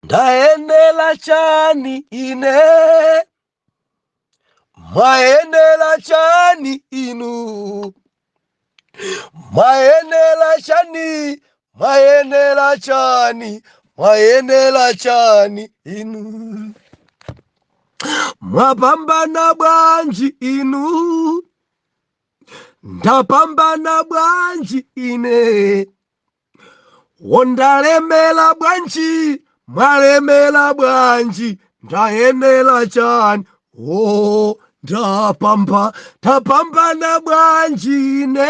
ndayenela chani ine, mwayenela chani inu, mwayenela chani, mwayenela chani, mwayenela chani inu, mwapambana bwanji inu, ndapambana bwanji ine, wondalemela bwanji, mwalemela bwanji, ndayenela chani, oh, tapambana bwanji ine,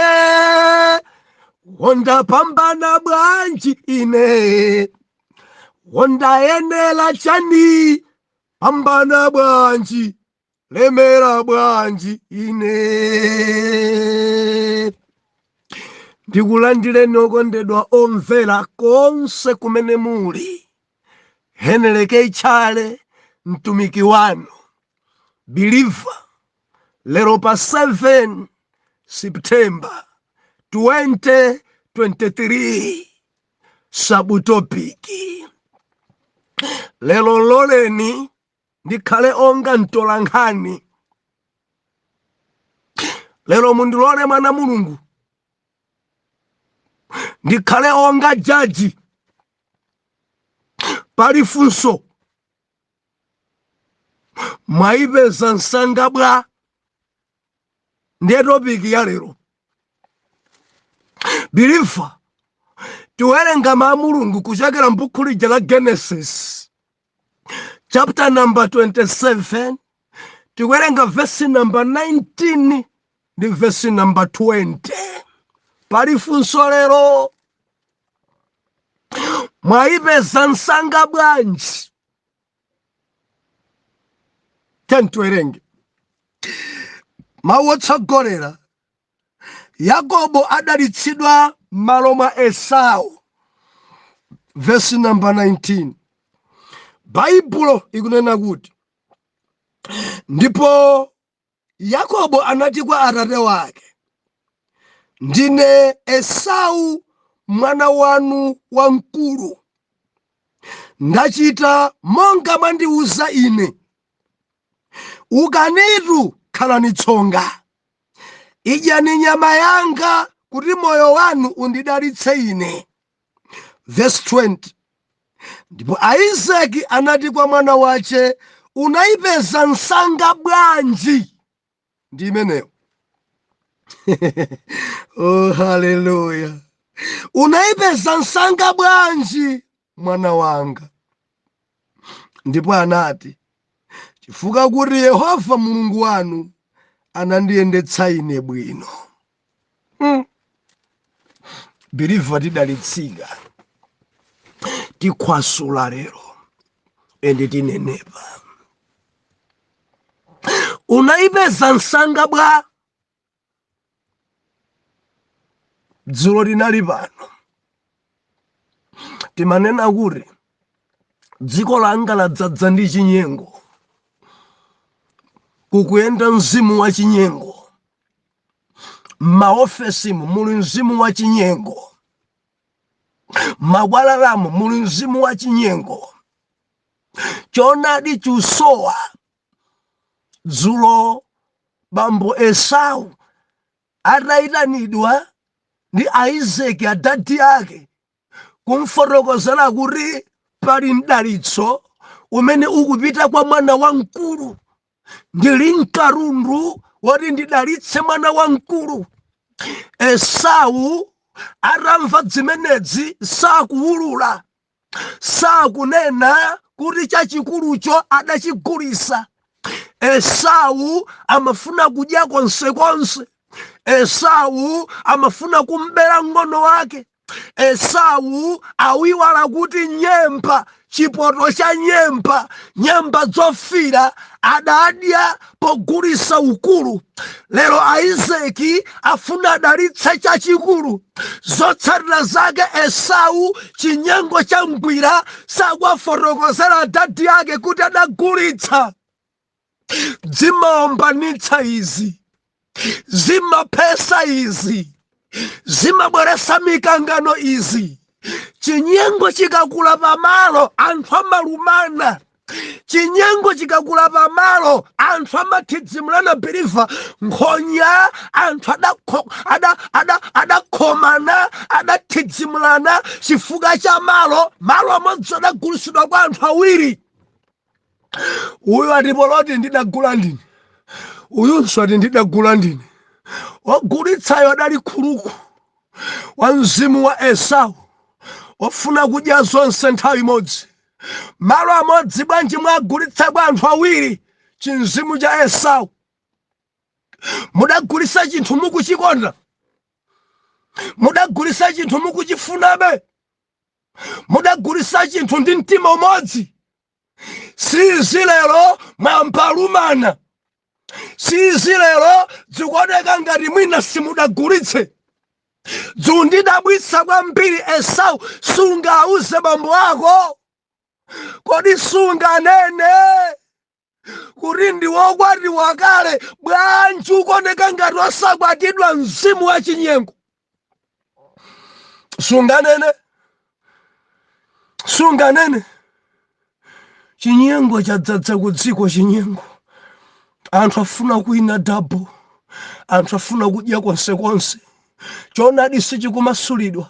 wondapambana bwanji ine, wondayenela chani, pambana bwanji, lemela bwanji ine. Ndikulandireni okondedwa omvera konse kumene muli. Heneleke ichale mtumiki wanu believer lero pa 7 September 2023 sabutopiki. Lelo loleni ndikhale onga mtolankhani. Lelo mundilole mwana Mulungu ndikhale onga jaji pali funso. Mwaipedza nsanga bwa? Ndiye topiki ya lero. Believer tiwerenga mawu a Mulungu kuchokera m'buku lija la Genesis chapter number 27, tiwerenga verse number 19 ndi verse number 20. Pali funso lero. Mwaipedza nsanga bwanji? Tiwerenge mawu otsogolera. Yakobo adalitsidwa m'malo mwa Esau. Verse number 19. Baibulo ikunena kuti, ndipo Yakobo anati kwa atate wake, ndine Esau mwana wanu wamkulu. Ndachita monga mwandiuza ine. Ukanitu khalani tsonga. Idyani nyama yanga kuti moyo wanu undidalitse ine. Verse 20. Ndipo Isaki anati kwa mwana wace, unaipedza nsanga bwanji? Ndi imeneyo. Oh, hallelujah. Unaipedza nsanga bwanji mwana wanga? Ndipo anati, chifukwa kuti Yehova Mulungu wanu anandiyendetsa ine bwino. Believer tidalitsika. Tikhwasula lero ende tinenepa. Unaipedza nsanga bwa? Dzulo linali pano timanena kuti dziko langa ladzaza ndi chinyengo. Kukuyenda mzimu wa chinyengo. M'maofesimu muli mzimu wa chinyengo. Mabwalalamu muli mzimu wa chinyengo. Choonadi chusowa. Dzulo bambo Esau atayitanidwa ndi Isaki adadi ake kumfotokozera kuti pali mdalitso umene ukupita kwa mwana wamkulu. Ndili mkarundu woti ndidalitse mwana wamkulu. Esau atamva zimenezi sakuwulula. Sakunena kuti chachikulucho adachigulitsa. Esau amafuna kudya konsekonse. Esau amafuna kumbera mng'ono wake. Esau awiwala kuti nyemba, chipoto cha nyemba, nyemba zofira adadya pogulitsa ukulu. Lero Isaki afuna adalitse chachikulu. Zotsatira zake Esau chinyengo cha mgwira sakwafotokozera adadi ake kuti adagulitsa. Zimaombanitsa izi. Zimapesa izi. Zimabweresa mikangano izi. chinyengo chikakula pamalo anthu amalumana. Chinyengo chikakula pamalo anthu amathidzimulana beliva nkhonya anthu adakhomana adathidzimulana chifukwa cha malo amodzi adagulisidwa kwa anthu awiri. Uyu atipoloti ndidagula ndine, uyunso ati ndidagula ndine. Ogulitsayo adali khuluku wa mzimu wa Esau ofuna kudya zonse nthawi imodzi. Malo amodzi bwanji mwagulitsa kwa anthu awiri chimzimu cha Esau. Mudagulitsa chinthu mukuchikonda, mudagulitsa chinthu mukuchifunabe, mudagulitsa chinthu ndi mtima umodzi. Sizi lero mwampalumana, sizi lero zikuoneka ngati mwina simudagulitse. Dzundidabwitsa kwambiri Esau sungauze bambo ako. Kodi sunganene kuti ndi wokwatiwa kale bwanji ukuoneka ngati osakwatidwa mzimu wa chinyengo? Sunganene. Chinyengo chadzadza ku dziko. Chinyengo anthu afuna kuina dabo, anthu afuna kudya konsekonse. Choonadi sichikumasulidwa.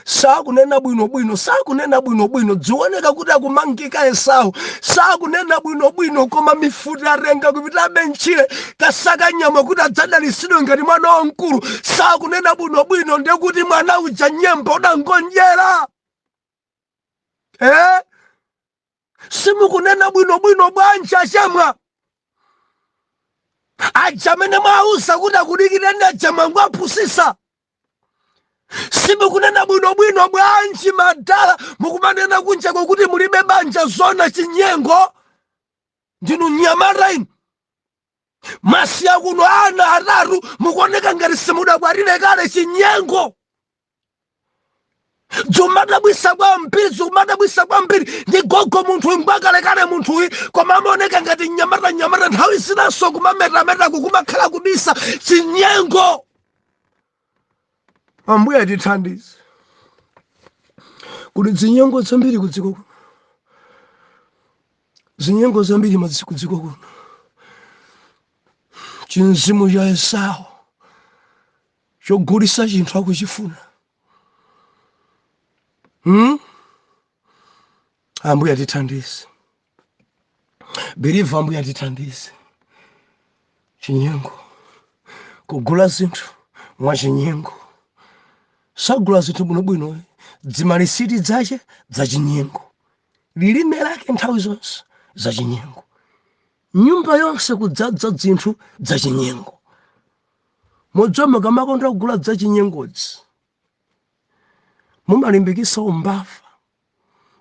Sakunena bwinobwino, sakunena bwinobwino. Dzioneka kuti akumangika Esau. Sakunena bwinobwino koma mifuti arenga kupita benchire kasaka nyama kuti adzadalisidwe ngati mwana wamkulu. Sakunena bwinobwino ndiye kuti mwana uja nyemba udangonjera. Simukunena bwinobwino bwanji achamwa. Achamene mwausa kuti akudikire ndi achama ngwapusisa. Simukunena bwinobwino bwanji madala mukumanena kunja kuti mulibe banja zona chinyengo. Ndinu nyamara inu. Masiya kuno ana atatu mukuoneka ngati simudakwatire kale chinyengo. Zumadabwisa kwambiri ndi gogo munthu ngwakalekale munthu koma amaoneka ngati nyamara nthawi zinaso kumameta kukumakhala kudisa chinyengo. Ambuye atithandize kuti zinyengo zambiri kudziko kuno, zinyengo zambiri kudziko kuno, chimzimu cha Esau chogulitsa chinthu akuchifuna. Ambuye atithandize. Believe ambuye atithandize. Chinyengo kugula zinthu mwa chinyengo. Sagula zinthu bwinobwino dzimalisiti dzache za chinyengo. Lilime lake nthawi zonse za chinyengo. Nyumba yonse kudzadza zinthu za chinyengo. Modzoma kamakonda kugula za chinyengodzi mumalimbikisa umbafa.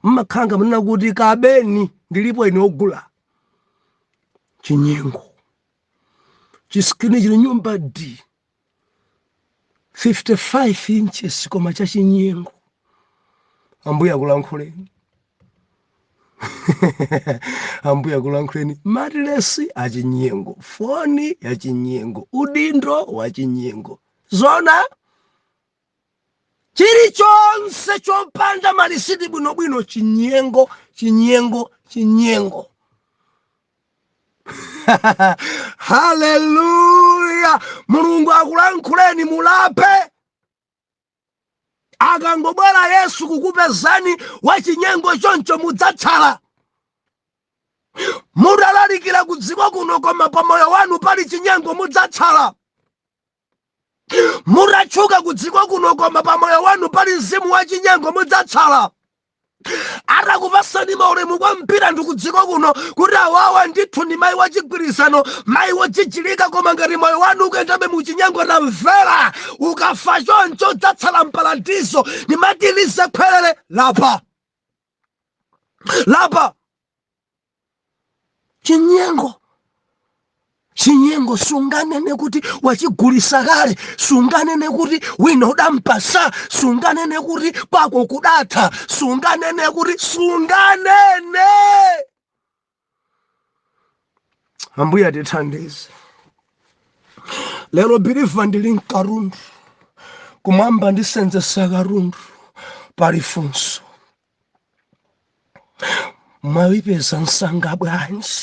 Mmakhanga munena kuti kabeni ndilipo ine ogula chinyengo. Chiskini chili nyumba D 55 inches koma cha chinyengo. Ambuye akulankhuleni. Ambuye akulankhuleni. Matilesi a chinyengo, foni ya chinyengo, udindo wa chinyengo. Zona chilichonse chopanda malisiti bwinobwino chinyengo. Hallelujah. Mulungu akulankhuleni mulape. Akangobwera Yesu kukupezani wa chinyengo choncho mudzatsala. Mudalalikira kudziko kuno koma pamoyo wanu pali chinyengo mudzatsala. Muratchuka kudziko kuno koma pamoyo wanu pali mzimu wa chinyengo mudzatsala. Atakupasani maulemu kwambiri ndi kudziko kuno kuti awawa ndithu ndi mayi wachigwirizano, mayi wochichilika, koma ngati moyo wanu ukuyendabe muchinyengo tamvera. Ukafa choncho udzatsala mparadiso. Ndimatilize khwerere lapa. Chinyengo sunganene kuti wachigulisa kale, sunganene kuti wina udampasa, sunganene kuti kwako kudatha, sunganene kuti sunganene. Ambuye atithandize. Lero biliva ndili nkarundu kumwamba ndisenzesa karundu palifunso mwawipeza nsanga bwanji?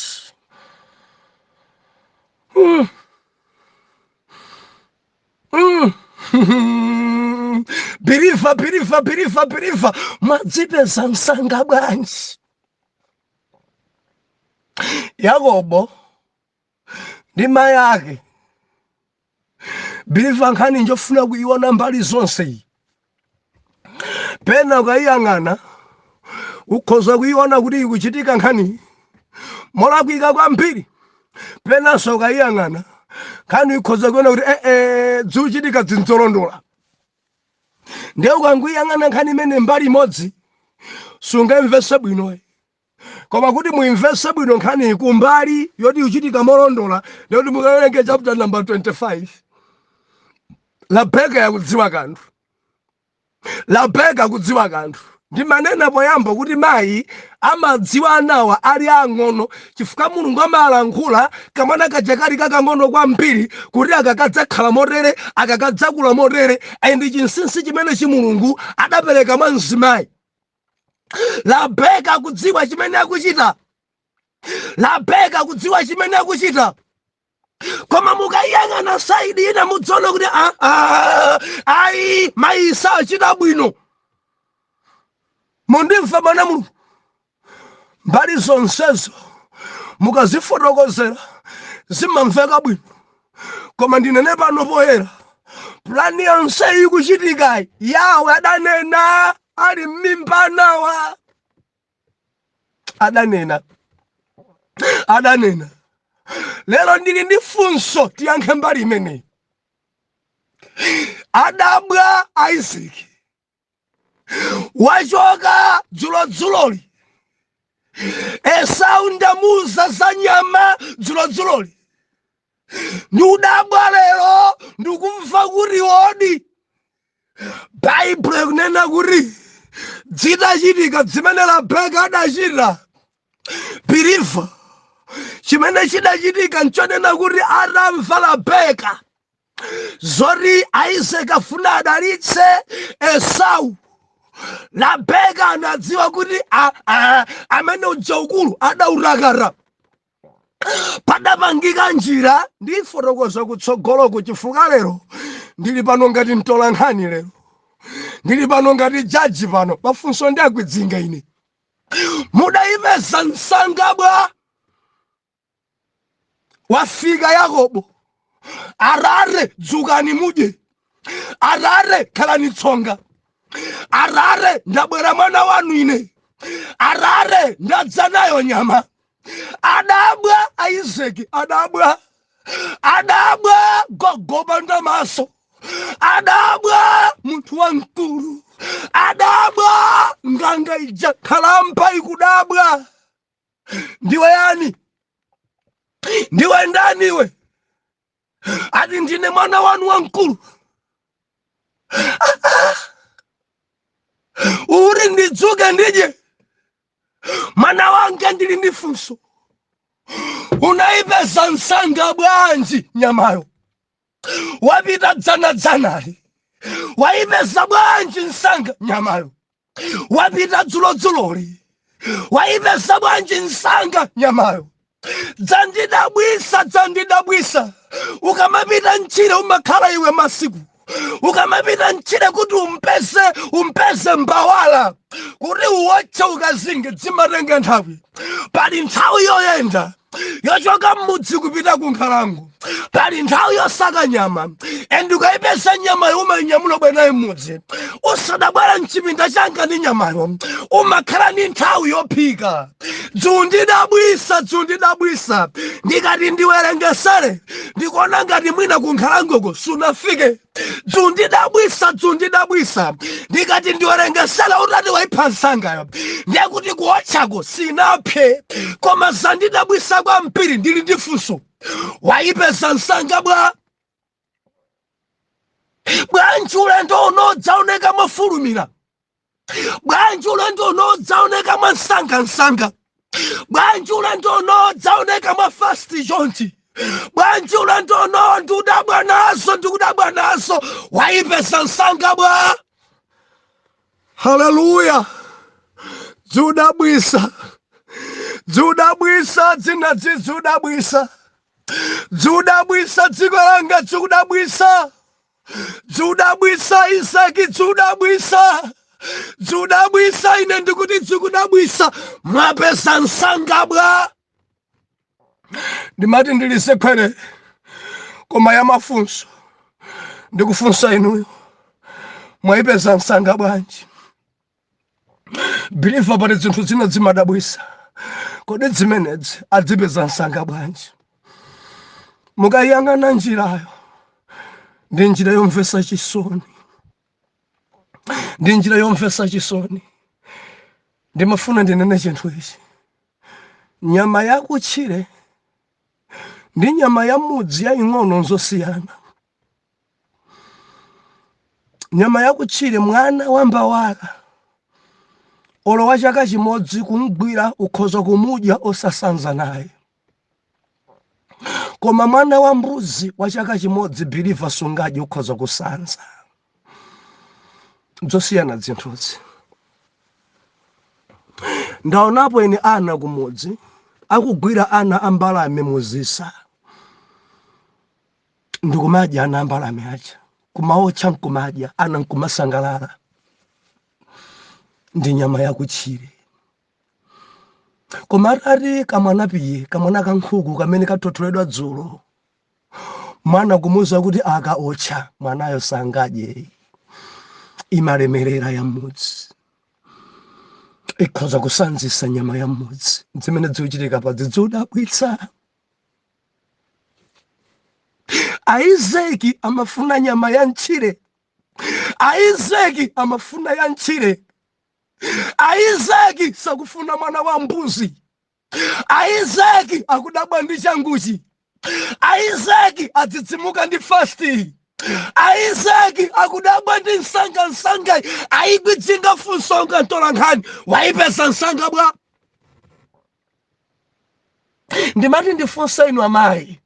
Biriva mwadzipeza nsanga bwanji? Yakobo ndi mayi ake biriva nkhani njofuna kuiona mbali zonse iyi. Pena ukayiyang'ana ukhoza kuiona kuti ikuchitika nkhani molakwika kwambiri. Penanso ukayiyang'ana nkhani ikhoza kuona kuti zikuchitika zinzolondola. Ndiye ukanguyang'ana nkhani imene mbali imodzi sungayimvese bwino. Koma kuti muimvese bwino nkhani kumbali yoti ikuchitika molondola ndiye kuti mukawerenge chapter number 25. Labeka yakudziwa kanthu. Labeka kudziwa kanthu. Ndi manena poyamba kuti mayi amadziwa anawa ali ang'ono chifukwa Mulungu amalankhula kamwana kajakali kakang'ono kwambiri kuti akakadzakhala motere akakadzakula motere ndi chinsinsi chimene Mulungu adapereka mwa mzimayi. Labeka kudziwa chimene akuchita. Labeka kudziwa chimene akuchita. Koma mukayang'ana saidi ina mudzaona kuti ayi mayi sachita bwino. Mundimva mwana Mulungu, mbali zonsezo mukazifotokozera zimamveka bwino. Koma ndinene pano poyera plani yonse ikuchitika Yawe adanena ali m'mimba nawa. Adanena. Lero ndili ndi funso tiyankhe mbali imeneyi. Adabwa Isaac wachoka dzuloli. Esau ndamuza za nyama dzuloli. Ndudabwa lero ndikumva kuti odi Bible ikunena kuti zitachitika zimene Labeka adachita. Biriva chimene chidachitika nchonena kuti atamva Labeka zoti Isaac afuna adalitse Esau, Labeka anadziwa kuti amene uja ukulu adaurakara. Padapangika njira ndifotokoza kutsogoloko chifukwa lero ndili pano ngati mtola nkhani. Lero ndili pano ngati jaji pano pafunso ndi akwidzinga ine. Mudayipeza nsanga bwa? Wafika Yakobo. Arare dzukani mudye. Arare khalani tsonga. Arare ndabwera mwana wanu ine. Arare ndadza nayo nyama. Adabwa Isaac. Adabwa gogoba ndamaso. Adabwa munthu wamkulu. Adabwa nganga ija khalampa ikudabwa. Ndiwe yani? Ndiwe ndani iwe? Ati ndine mwana wanu wamkulu. Uri ndidzuke ndidye? Mwana wanga ndili ndi funso. Unayipeza nsanga bwanji nyamayo? Wapita dzanali. Wayipeza bwanji nsanga nyamayo? Wapita dzuloli. Wayipeza bwanji nsanga nyamayo? Dzandidabwisa. Ukamapita ntchire umakhala iwe masiku. Ukamapita ntchire kuti umpeze mbawala kuti uwotche ukazinge zimatenga nthawi. Pali nthawi yoyenda yochoka m'mudzi kupita ku nkhalango. Pali nthawi yosaka nyama. Endi ukayipeza nyama umayinyamula bwanayo m'mudzi. Usadabwera mchipinda changa ndi nyamayo umakhala ndi nthawi yophika. Dzundidabwisa. Ndikati ndiwerengesere ndikuona ngati mwina ku nkhalangoko sunafike. Dzundidabwisa. Ndikati ndiwerengesere utati wayipha nsangayo ndiye kuti kuwotchako sinaphe. Koma zandidabwisa kwambiri ndili ndi funso. Wayipeza nsanga bwa? Bwanji ulendo unodzaoneka mwafulumira? Bwanji ulendo unodzaoneka mwa nsanga? Bwanji ulendo unodzaoneka mwa fasti chonchi? Bwanji ulendo ndikudabwa nazo? Wayipeza nsanga bwa? Hallelujah. Zudabwisa. Zudabwisa dzinazi zudabwisa. Zudabwisa dzigolanga zudabwisa. Zudabwisa Isaki zudabwisa. Zudabwisa ine ndikuti zikudabwisa. Mwapeza nsanga bwa. Ndimati ndilise kwere. Koma ya mafunso. Ndikufunsa inuyo. Mwaipeza nsanga bwanji. Believer pali zinthu zina zimadabwisa. Kodi zimenezi adzipeza nsanga bwanji. Mukayang'ana njirayo. Ndi njira yomvesa chisoni. Ndi njira yomvesa chisoni. Ndimafuna ndinene chinthu ichi. Nyama yakutchire ndi nyama ya mudzi yaying'ono nzosiyana. Nyama yakutchire mwana wa mbawala. Olo wa chaka chimodzi kumgwira ukhoza kumudya osasanza naye. Koma mwana wa mbuzi wa chaka chimodzi believer sungadye ukhoza kusanza. Nzosiyana zinthuzi. Ndaonapo ine ana kumudzi akugwira ana ambalame muzisa. Ndikumadya ana ambalame aja. Kumaotcha nkumadya ana nkumasangalala. Ndi nyama yakutchire. Koma atati kamwana piye, kamwana kankhuku kamene katotholedwa dzulo. Mwana kumuza kuti akaotcha, mwanayo sangadye. Imalemerera ya mudzi. Ikhoza kusanzisa nyama ya mudzi. Zimene zikuchitika pa zidabwitsa. Aizeki amafuna nyama ya ntchire. Aizeki amafuna ya ntchire. Aizeki sakufuna mwana wa mbuzi. Aizeki akudabwa ndi changuchi. Aizeki adzidzimuka ndi fasti. Aizeki akudabwa ndi nsanga. Aigwidzinga funsonga ntola nkhani. Waipeza nsanga bwa. Ndimati ndifunsa inu amayi.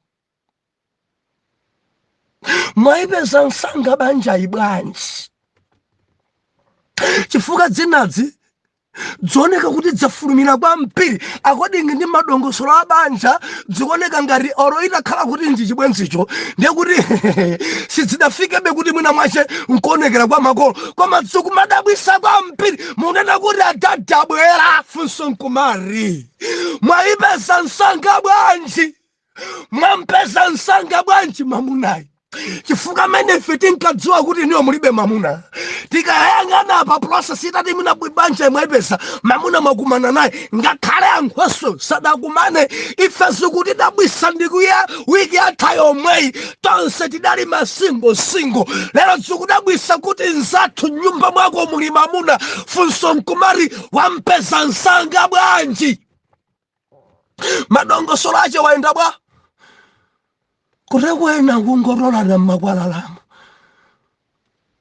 Mwaipeza nsanga banja ibwanji. Chifukwa dzinazi dzoneka kuti dzafulumira kwa mpiri akodingi ndi madongosolo abanja dzikuoneka ngati oro itakhala kuti ndi chibwenzicho ndiye kuti sidzidafikebe kuti mwina mwache nkuonekera kwa makolo koma dzikumadabwisa kwa mpiri munena kuti adadabwera funso nkumari. Mwaipeza nsanga bwanji. Mwampeza nsanga bwanji mamunayi. Chifukwa mene ife tinkadziwa kuti niyo mulibe mamuna. Tikayang'ana pa process itati mwina bwibanja mwaipeza mamuna mwakumana naye ngakhale ankhoso sadakumane ife sikuti dabwisa ndikuya wiki yathayo mweyi tonse tidali masingo. Lero tikudabwisa kuti nzathu nyumba mwako muli mamuna funso nkumari wampeza nsanga bwanji. Madongosolo ache waenda bwa. Kurekwena kungorola na makwalalamu.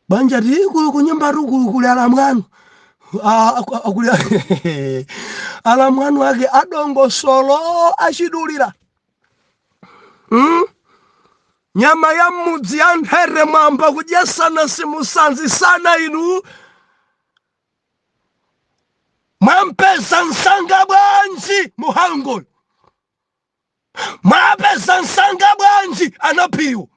Banja tiku kunyumba ruku kuli alamwanu. Alamwanu ake adongosolo achidulira. Nyama ya mudzi ya nthere mwamba kudya sana simusanzi sana inu. Mwampeza nsanga bwanji muhango. Mwapeza nsanga bwanji anapiwo.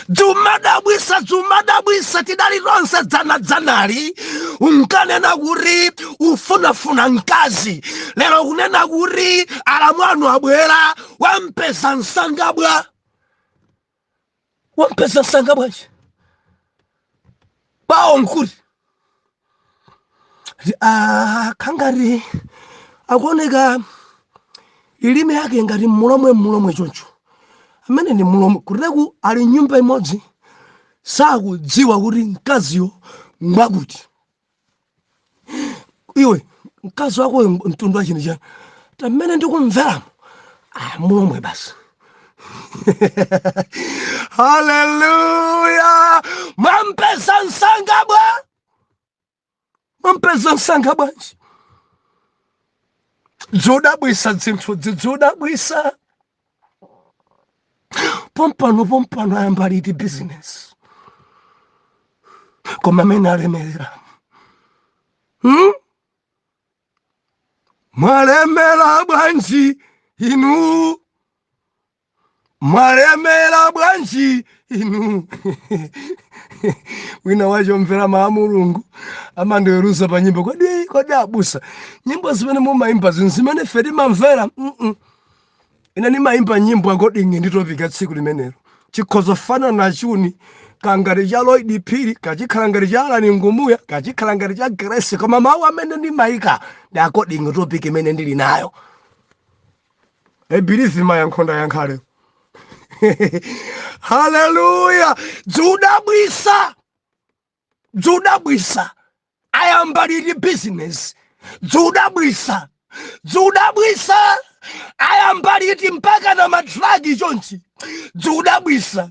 Dzumadabwisa tidali ronse dzanali. Unkanena kuri ufunafuna nkazi. Lero kunena kuri alamwanu abwera wampeza nsanga bwa. Wampeza nsanga bwanji. Bawo nkuri. Kangari akuoneka ilime yake ngati mulomwe choncho. Amene ni mulomwe kureku ali nyumba imodzi sakudziwa kuti mkaziyo ngwakuti. Iwe mkazi wako mtundu wa chini chani. Tamene ndikumveramo. Mulomwe basi. Hallelujah. Mwampeza nsanga bwa. Mwampeza nsanga bwanji. Zodabwisa zinthu zodabwisa. Pompano ayamba liti business. Koma mene alemerera. Mwalemela bwanji inu. Mwalemela bwanji inu. Wina wacho mvera Mulungu amandiweruza pa nyimbo kodi abusa nyimbo zimene mumaimba zimene feti mamvera ina nimaimba nyimbo akodinge nditopika tsiku limenelo chikhozo fana na chuni kangati cha Lloyd Phiri kachikhala ngati cha Alani Ngumuya kachikhala ngati cha Grace koma mawu amene ndimayika ndi akodinge topika imene ndili nayo. I believe mayankhonda yankhale. Hallelujah. Judabwisa. I am body business. Judabwisa. I am body mpaka na madragi jonchi. Judabwisa.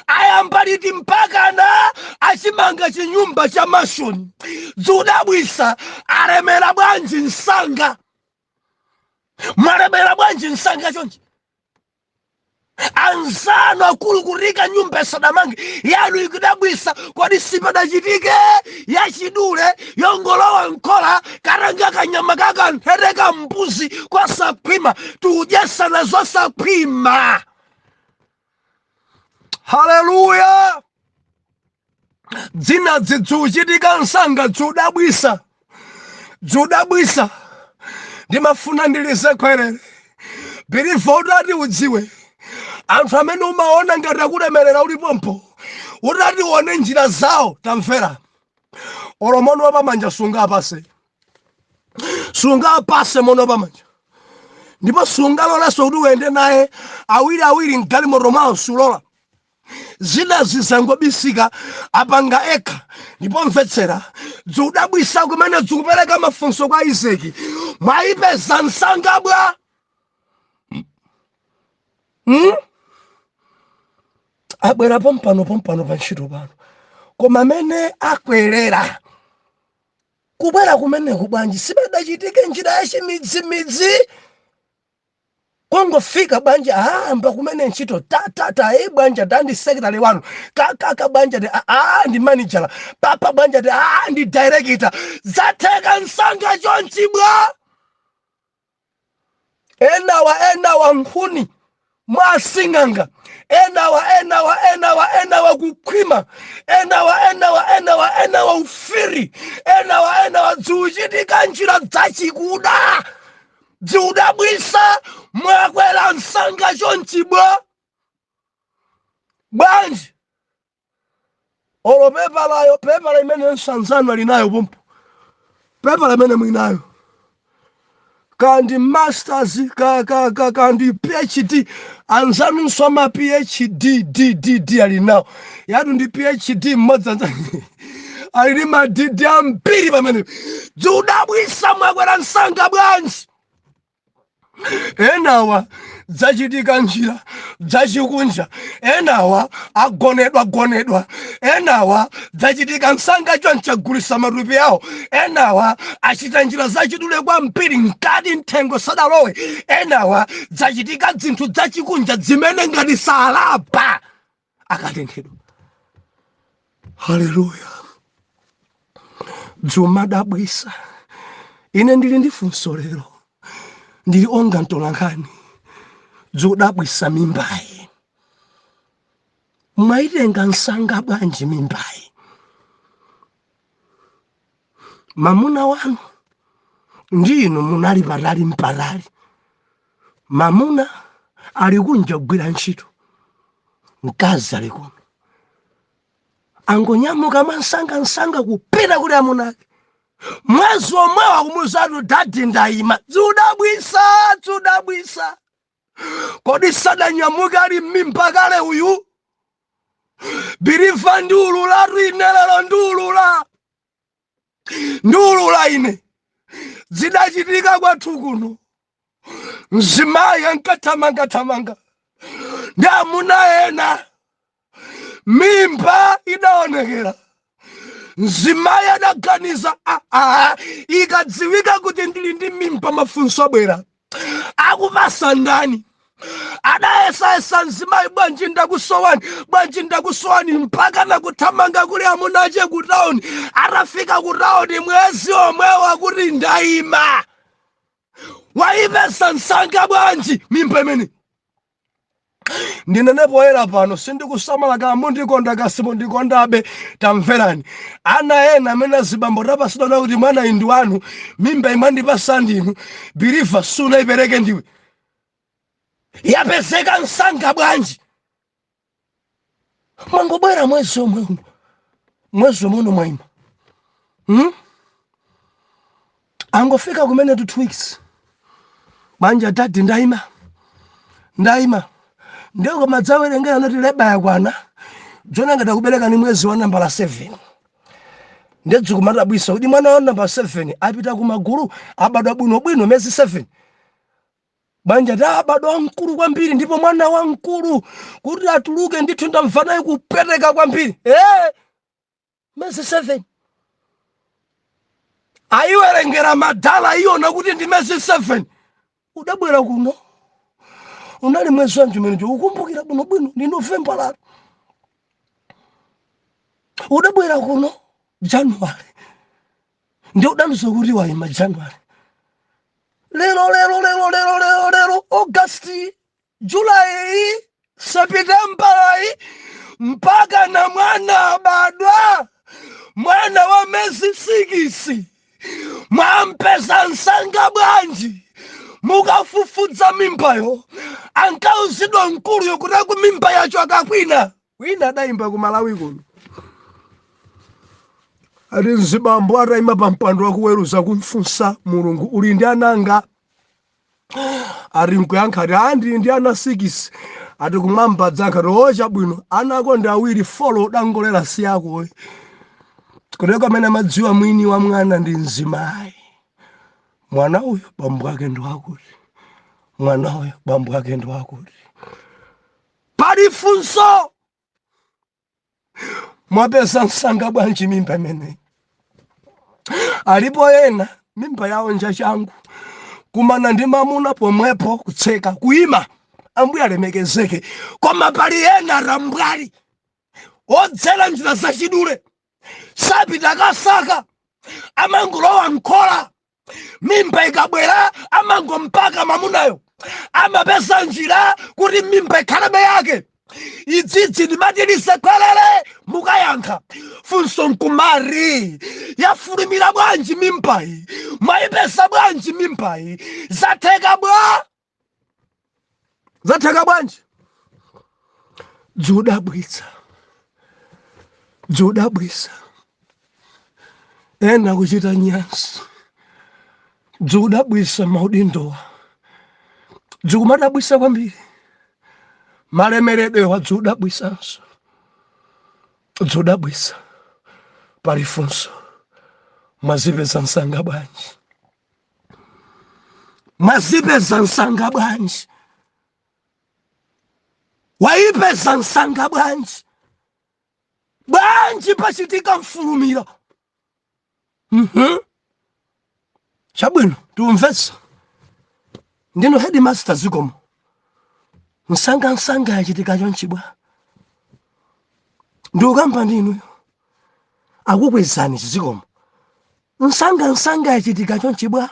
I am body mpaka na achimanga chinyumba cha mashoni. Judabwisa. Aremera bwanji nsanga. Maremera bwanji nsanga jonchi. Anzano akulukurika nyumba sadamangi yanu ikudabwisa kwadi sipadachitike yachidule yongolowa nkola karanga kanyama kaka ntereka mbuzi kwa sakwima tujesa na zo sakwima. Hallelujah. Dzina zichuchitika nsanga judabwisa ndimafuna ndilise kwerere birifu udati udziwe anthu amene umaona ngati akulemerera ulipompo udati uone njira zawo tamvera olomono wapamanja sunga apase mono wapamanja ndipo sunga loleso kuti uende naye awiri mgalimoto mwawo sulola zina zisangobisika apanga eka ndipo mvetsera judabwisa kumene zikupereka mafunso kwa Isaki mwaipeza nsanga bwa abwera pompano panchito pano koma mene akwerera kubwera kumene kubwanji sibadachitike njira ya chimidzi kongofika bwanji amba kumene ntchito bwanja ndi secretary wanu kaka bwanja ndi manager papa bwanja ndi director zatheka nsanga chonchi bwa enawa nkhuni mwasinganga enawa kukhwima enawa ufiri enawa ziuchitika njira zachikuda judabwisa mwakwera nsanga chonchi bwanji olo pepala imene nsanzano alinayo pompo pepala imene mwinayo kandi masters kandi PhD anzanu nsoma PhD alinawo yatu ndi PhD mmodzi alini madidi ambiri pamene judabwisa mwakwera nsanga bwanji enawa zachitika njira zachikunja enawa agonedwa enawa zachitika nsanga choncha gulisa matupi yawo enawa achita njira zachidule kwa mpiri nkati nthengo sadalowe enawa zachitika zinthu zachikunja zimene ngati salaba akatenthedwa. Haleluya. Jumadabwisa ine ndili ndi funso lero ndili onga mtolankhani judabwisa mimbayi mwaitenga nsanga bwanji mimbayi mamuna wanu ndinu munali patali mpatali mamuna ali kunja kugwira ntchito mkazi ali kuno angonyamuka nsanga kupita kuli amunake mwezi omwewa kumuzatu dadi ndayima judabwisa kodi sadanyamuka ali mmimba kale uyu birifa ndiulula lero ndiulula ine zidachitika kwathu kuno mzimayi ankathamanga ndi amuna ena mimba idaonekera mzimayi adaganiza ikadziwika kuti ndili ndi mimba mafunso abwera akupasa ndani Adaesa nzimayi bwanji ndakusowani mpaka nakuthamanga kuli amunache ku town. Atafika ku town mwezi omwewa kuti ndayima. Waipeza nsanga bwanji mimba imene. Ndinenepoera pano sindikusamala kama mundikonda kasi mundikondabe tamverani. Ana ena amene zibambo tapasidwa kuti mwana indi wanu mimba imandipasa ndinu believe suna ipereke ndiwe. Yapezeka nsanga bwanji. Mwangobwera mwezi muno mwaima. Angofika kumene 2 weeks. Banja tati ndayima. Ndio koma dzawerengera noti leba yakwana. Jona ngata kubereka ni mwezi wa nambala 7. Ndedzi kumatabwisa kuti mwana wa nambala 7 apita kumagulu abadwa bwino mwezi 7. Banja ta abadwa mkulu kwambiri ndipo mwana wa mkulu kuti atuluke ndithu ndamvanayo kupereka kwambiri. Mwezi 7. Ayiwerengera madala iona kuti ndi mwezi 7. Udabwera kuno. Unali mwezi wanji mene ukumbukira bwino ni November la. Udabwera kuno January. Ndio udanuzo kuti waima January. Lero August, July, September mpaka na mwana badwa. Mwana wa mwezi 6. Mwampeza nsanga bwanji. Mukafufudza mimbayo ankauzidwa mkulu yokuti ku mimba yacho akakwina wina adaimba ku Malawi kuno. Ati nzibambo atayima pampando wakuweruza kumfunsa Mulungu uli ndi ananga. Ari nkuyankha ati andi ndi ana 6. Ati kumwamba dzankhati ocha bwino ana ako ndi awiri follow dangolera siyako. Kuteka amene madziwa mwini wa mwana ndi mzimayi. Mwana uyo bambo ake ndo akuti. Mwana uyo bambo ake ndo akuti. Pali funso. Mwapeza nsanga bwanji mimba imene. Alipo ena mimba yawo njachangu. Kumana ndi mamuna pomwepo kutseka kuima. Ambuya alemekezeke. Koma pali ena rambwali. Odzera njira zachidule. Sapita kasaka. Amangulowa nkola. Mimba ikabwera amango mpaka mamunayo. Amapeza njira kuti mimba ikhalabe yake. Idzidzi ndimatilise kwelele mukayankha. Funso nkumari. Yafulumira bwanji mimbayi. Mwayipesa bwanji mimbayi. Zatheka bwanji. Judabwisa. Ena kuchita nyansi. Judabwisa maudindowa. Jukumadabwisa kwambiri. Malemeredwe wa judabwisanso. Judabwisa. Palifunso. Mwazipeza nsanga bwanji. Waipeza nsanga bwanji. Bwanji pachitika mfulumira. Chabwino tumvesa. Ndino headmaster zikomo. Nsanga yachitika chonchibwa. Ndukamba ndinu. Akukwezani zikomo. Nsanga yachitika chonchibwa.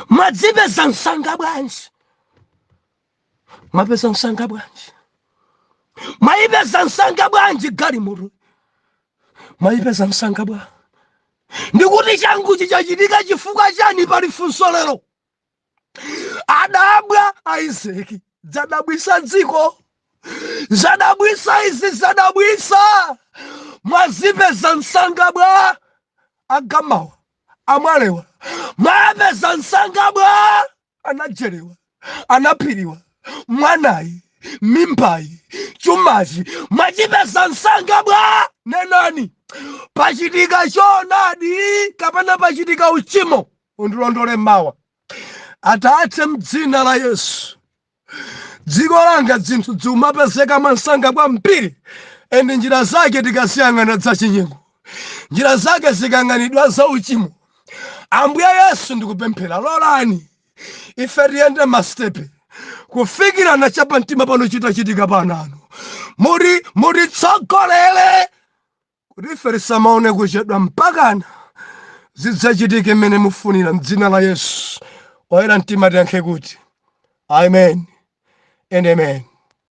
Mwadzipeza nsanga bwanji. Mwapeza nsanga bwanji. Mwayipeza nsanga bwanji Galimuru. Mwayipeza nsanga bwanji. Ndikuti changu chichachitika chifukwa chani pali funso lero. Adabwa Isaac. Zadabwisa dziko. Zadabwisa izi zadabwisa. Mwazipeza nsanga bwa. Agamawa. Amwalewa. Mwapeza nsanga bwa. Anajerewa. Anapiriwa. Mwanayi. Mimbayi. Chumaji. Mwachipeza nsanga bwa. Nenani. Pachitika chonadi. Kapana pachitika uchimo. Undilondole mawa. Atate mdzina la Yesu. Dziko langa zinthu zimapezeka mansanga kwambiri. Ende njira zake tikasiyang'ana za chinyengo. Njira zake zikang'anidwa za uchimo. Ambuye Yesu ndikupemphera lolani. Ife tiyende mastepe. kufikirana chapa mtima pano chitachitika panano. Muri tsogolele kuti ferisa maone kuchedwa mpakana zidzachitike mmene mufunira m'dzina la Yesu. Oyera mtima tiyankhe kuti amen and amen.